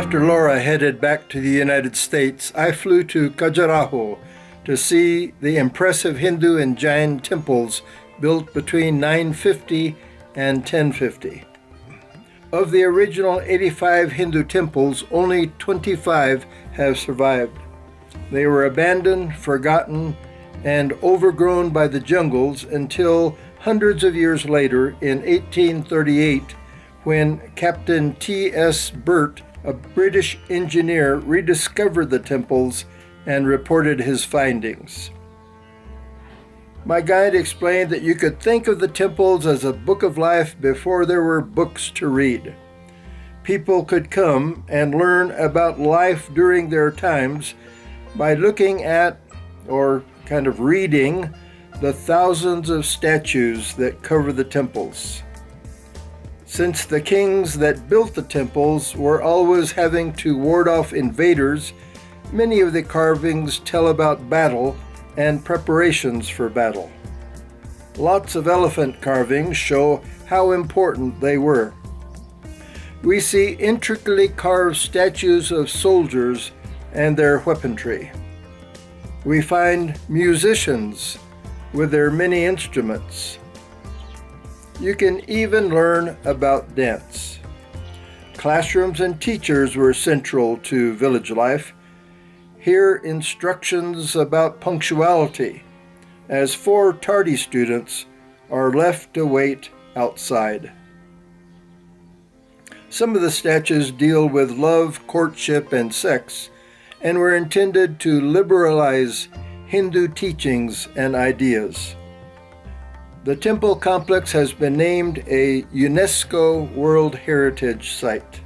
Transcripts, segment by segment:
After Laura headed back to the United States, I flew to Khajuraho to see the impressive Hindu and Jain temples built between 950 and 1050. Of the original 85 Hindu temples, only 25 have survived. They were abandoned, forgotten, and overgrown by the jungles until hundreds of years later in 1838, when Captain T.S. Burt, a British engineer, rediscovered the temples and reported his findings. My guide explained that you could think of the temples as a book of life before there were books to read. People could come and learn about life during their times by looking at, or kind of reading, the thousands of statues that cover the temples. Since the kings that built the temples were always having to ward off invaders, many of the carvings tell about battle and preparations for battle. Lots of elephant carvings show how important they were. We see intricately carved statues of soldiers and their weaponry. We find musicians with their many instruments. You can even learn about dance. Classrooms and teachers were central to village life. Here, instructions about punctuality, as 4 tardy students are left to wait outside. Some of the statues deal with love, courtship, and sex, and were intended to liberalize Hindu teachings and ideas. The temple complex has been named a UNESCO World Heritage Site.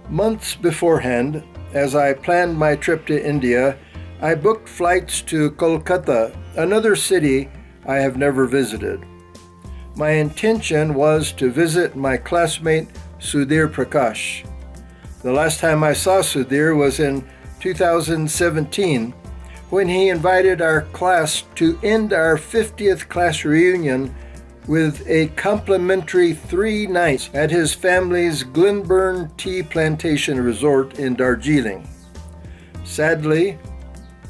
Months beforehand, as I planned my trip to India, I booked flights to Kolkata, another city I have never visited. My intention was to visit my classmate Sudhir Prakash. The last time I saw Sudhir was in 2017, when he invited our class to end our 50th class reunion with a complimentary 3 nights at his family's Glenburn Tea Plantation Resort in Darjeeling. Sadly,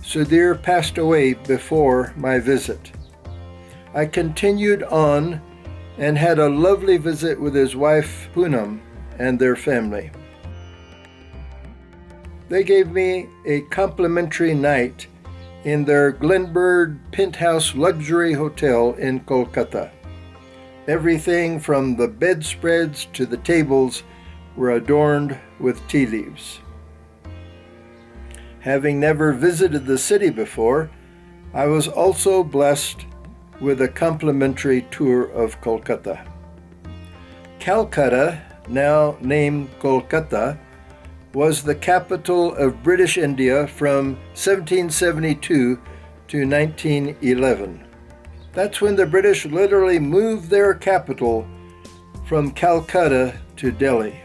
Sudhir passed away before my visit. I continued on and had a lovely visit with his wife Poonam and their family. They gave me a complimentary night in their Glenburn Penthouse luxury hotel in Kolkata. Everything from the bedspreads to the tables were adorned with tea leaves. Having never visited the city before, I was also blessed with a complimentary tour of Kolkata. Calcutta, now named Kolkata, was the capital of British India from 1772 to 1911. That's when the British literally moved their capital from Calcutta to Delhi.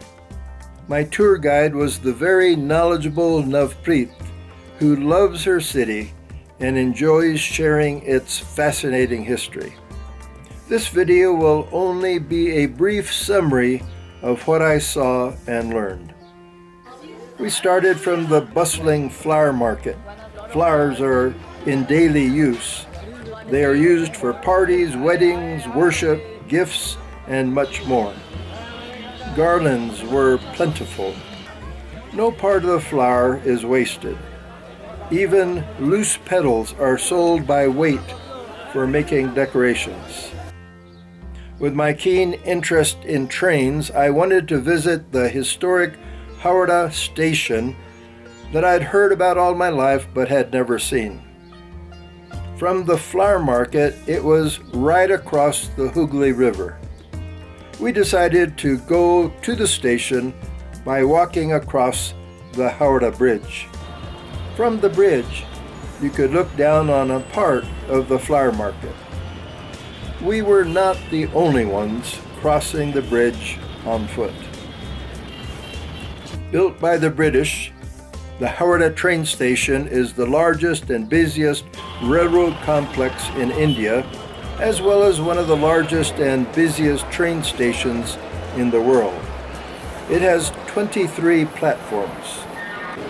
My tour guide was the very knowledgeable Navpreet, who loves her city and enjoys sharing its fascinating history. This video will only be a brief summary of what I saw and learned. We started from the bustling flower market. Flowers are in daily use. They are used for parties, weddings, worship, gifts, and much more. Garlands were plentiful. No part of the flower is wasted. Even loose petals are sold by weight for making decorations. With my keen interest in trains, I wanted to visit the historic Howrah station that I'd heard about all my life but had never seen. From the flower market, it was right across the Hooghly River. We decided to go to the station by walking across the Howrah Bridge. From the bridge, you could look down on a part of the flower market. We were not the only ones crossing the bridge on foot. Built by the British, the Howrah train station is the largest and busiest railroad complex in India, as well as one of the largest and busiest train stations in the world. It has 23 platforms.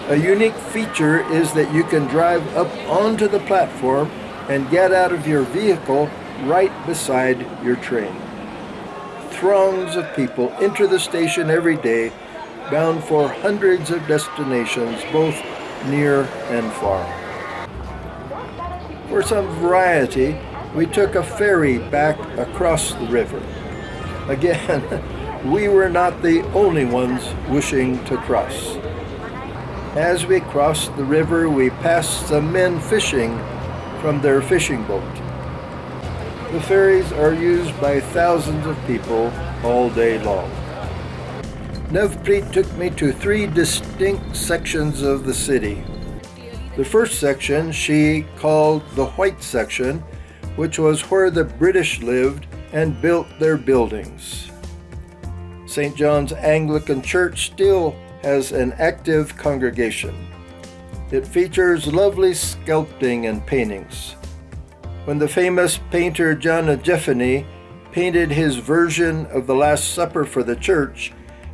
A unique feature is that you can drive up onto the platform and get out of your vehicle right beside your train. Throngs of people enter the station every day, bound for hundreds of destinations, both near and far. For some variety, we took a ferry back across the river. Again, we were not the only ones wishing to cross. As we crossed the river, we passed some men fishing from their fishing boat. The ferries are used by thousands of people all day long. Navpreet took me to 3 distinct sections of the city. The first section she called the White Section, which was where the British lived and built their buildings. St. John's Anglican Church still has an active congregation. It features lovely sculpting and paintings. When the famous painter John Jeffany painted his version of the Last Supper for the church,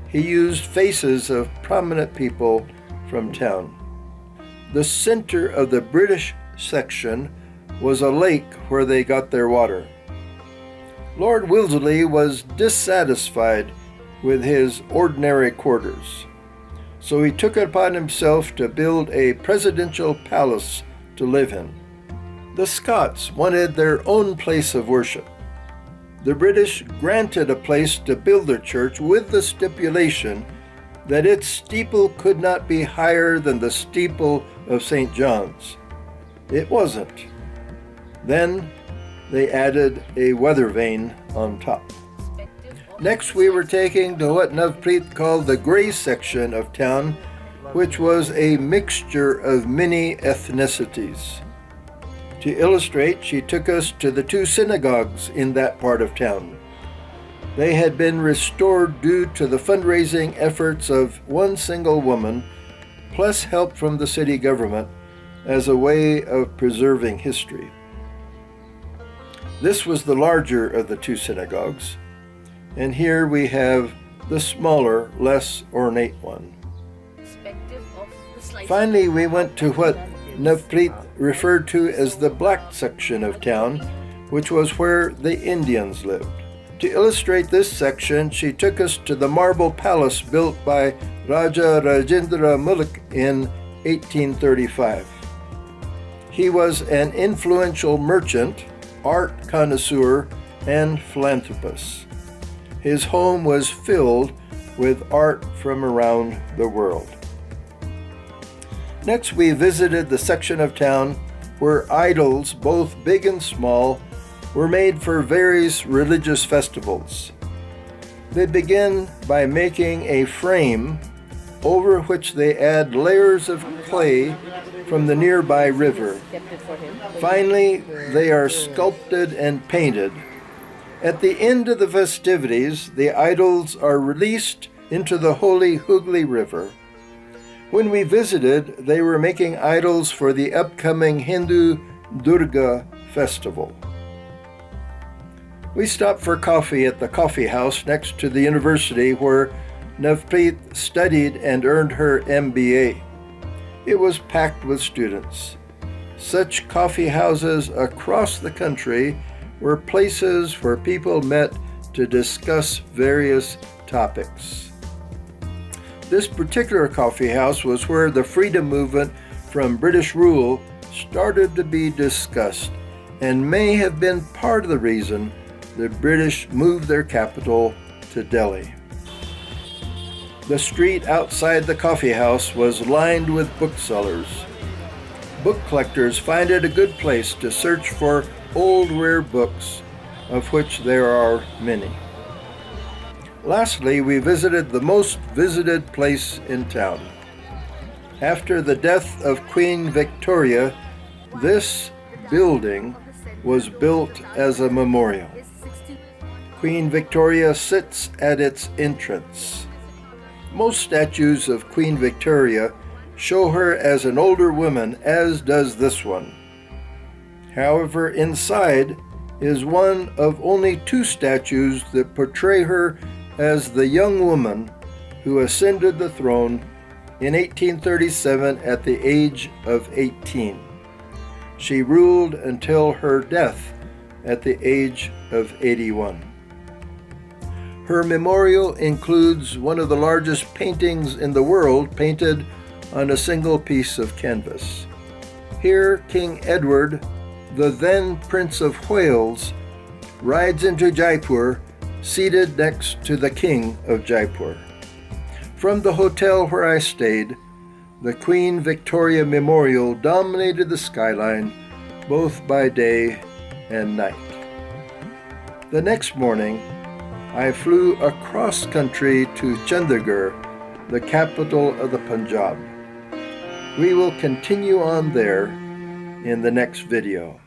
he used faces of prominent people from town. The center of the British section was a lake where they got their water. Lord Wolseley was dissatisfied with his ordinary quarters, so he took it upon himself to build a presidential palace to live in. The Scots wanted their own place of worship. The British granted a place to build their church with the stipulation that its steeple could not be higher than the steeple of St. John's. It wasn't. Then they added a weather vane on top. Next, we were taken to what Navpreet called the gray section of town, which was a mixture of many ethnicities. To illustrate, she took us to the 2 synagogues in that part of town. They had been restored due to the fundraising efforts of one single woman, plus help from the city government, as a way of preserving history. This was the larger of the 2 synagogues, and here we have the smaller, less ornate one. Finally, we went to what Navpreet referred to as the black section of town, which was where the Indians lived. To illustrate this section, she took us to the marble palace built by Raja Rajendra Mulk in 1835. He was an influential merchant, art connoisseur, and philanthropist. His home was filled with art from around the world. Next, we visited the section of town where idols, both big and small, were made for various religious festivals. They begin by making a frame over which they add layers of clay from the nearby river. Finally, they are sculpted and painted. At the end of the festivities, the idols are released into the holy Hooghly River. When we visited, they were making idols for the upcoming Hindu Durga festival. We stopped for coffee at the coffee house next to the university where Navpreet studied and earned her MBA. It was packed with students. Such coffee houses across the country were places where people met to discuss various topics. This particular coffee house was where the freedom movement from British rule started to be discussed and may have been part of the reason the British moved their capital to Delhi. The street outside the coffee house was lined with booksellers. Book collectors find it a good place to search for old rare books, of which there are many. Lastly, we visited the most visited place in town. After the death of Queen Victoria, this building was built as a memorial. Queen Victoria sits at its entrance. Most statues of Queen Victoria show her as an older woman, as does this one. However, inside is one of only 2 statues that portray her as the young woman who ascended the throne in 1837 at the age of 18. She ruled until her death at the age of 81. Her memorial includes one of the largest paintings in the world painted on a single piece of canvas. Here, King Edward, the then Prince of Wales, rides into Jaipur, seated next to the King of Jaipur. From the hotel where I stayed, the Queen Victoria Memorial dominated the skyline both by day and night. The next morning, I flew across country to Chandigarh, the capital of the Punjab. We will continue on there in the next video.